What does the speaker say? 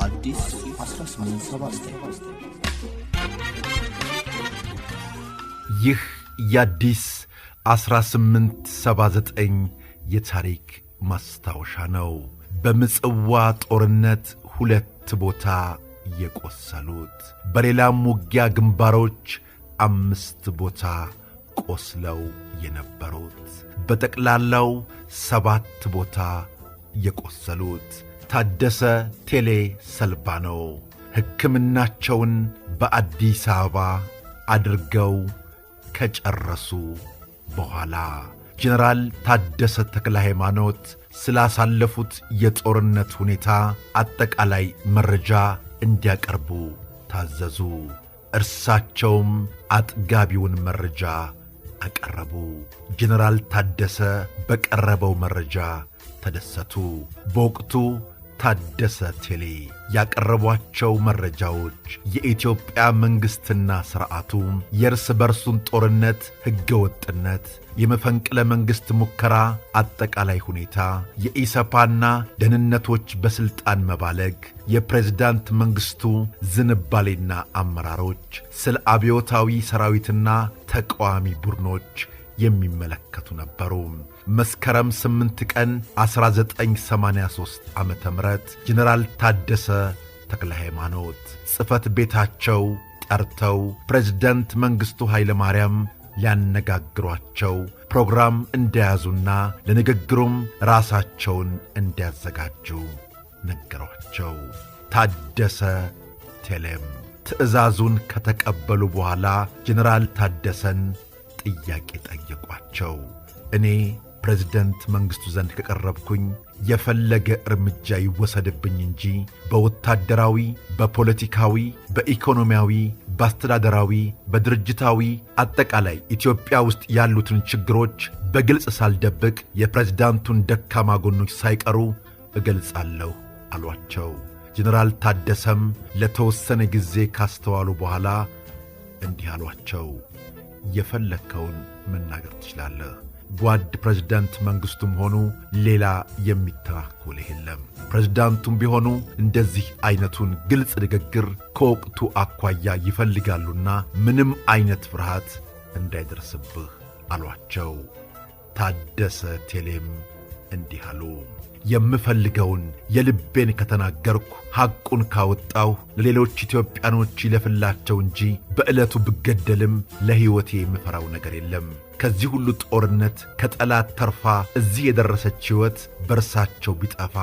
አዲስ 1879 ይህ የአዲስ 1879 የታሪክ ማስታወሻ ነው። በምጽዋ ጦርነት 2 ቦታ የቆሰሉት፣ በሌላም ውጊያ ግንባሮች 5 ቦታ ቆስለው የነበሩት፣ በጠቅላላው 7 ቦታ የቆሰሉት ታደሰ ቴሌ ሰልባኖ ሕክምናቸውን በአዲስ አበባ አድርገው ከጨረሱ በኋላ ጀነራል ታደሰ ተክለ ሃይማኖት ስላሳለፉት የጦርነት ሁኔታ አጠቃላይ መረጃ እንዲያቀርቡ ታዘዙ። እርሳቸውም አጥጋቢውን መረጃ አቀረቡ። ጀነራል ታደሰ በቀረበው መረጃ ተደሰቱ። በወቅቱ ታደሰ ቴሌ ያቀረቧቸው መረጃዎች የኢትዮጵያ መንግሥትና ሥርዓቱ የእርስ በርሱን ጦርነት ሕገወጥነት፣ የመፈንቅለ መንግሥት ሙከራ አጠቃላይ ሁኔታ፣ የኢሰፓና ደህንነቶች በሥልጣን መባለግ፣ የፕሬዝዳንት መንግሥቱ ዝንባሌና አመራሮች፣ ስለ አብዮታዊ ሰራዊትና ተቃዋሚ ቡድኖች የሚመለከቱ ነበሩ። መስከረም 8 ቀን 1983 ዓመተ ምህረት ጀነራል ታደሰ ተክለ ሃይማኖት ጽሕፈት ቤታቸው ጠርተው ፕሬዝዳንት መንግሥቱ ኃይለ ማርያም ሊያነጋግሯቸው ፕሮግራም እንደያዙና ለንግግሩም ራሳቸውን እንዲያዘጋጁ ነገሯቸው። ታደሰ ቴሌም ትዕዛዙን ከተቀበሉ በኋላ ጀነራል ታደሰን ጥያቄ ጠየቋቸው። እኔ ፕሬዝደንት መንግሥቱ ዘንድ ከቀረብኩኝ የፈለገ እርምጃ ይወሰድብኝ እንጂ በወታደራዊ፣ በፖለቲካዊ፣ በኢኮኖሚያዊ፣ በአስተዳደራዊ፣ በድርጅታዊ አጠቃላይ ኢትዮጵያ ውስጥ ያሉትን ችግሮች በግልጽ ሳልደብቅ የፕሬዝዳንቱን ደካማ ጎኖች ሳይቀሩ እገልጻለሁ አሏቸው። ጀነራል ታደሰም ለተወሰነ ጊዜ ካስተዋሉ በኋላ እንዲህ አሏቸው። የፈለከውን መናገር ትችላለህ። ጓድ ፕሬዝዳንት መንግሥቱም ሆኑ ሌላ የሚተናኮልህ የለም። ፕሬዝዳንቱም ቢሆኑ እንደዚህ አይነቱን ግልጽ ንግግር ከወቅቱ አኳያ ይፈልጋሉና ምንም አይነት ፍርሃት እንዳይደርስብህ አሏቸው። ታደሰ ቴሌም እንዲህ አሉ። የምፈልገውን የልቤን ከተናገርኩ ሐቁን ካወጣሁ ለሌሎች ኢትዮጵያኖች ይለፍላቸው እንጂ በዕለቱ ብገደልም ለሕይወቴ የምፈራው ነገር የለም። ከዚህ ሁሉ ጦርነት ከጠላት ተርፋ እዚህ የደረሰች ሕይወት በርሳቸው ቢጠፋ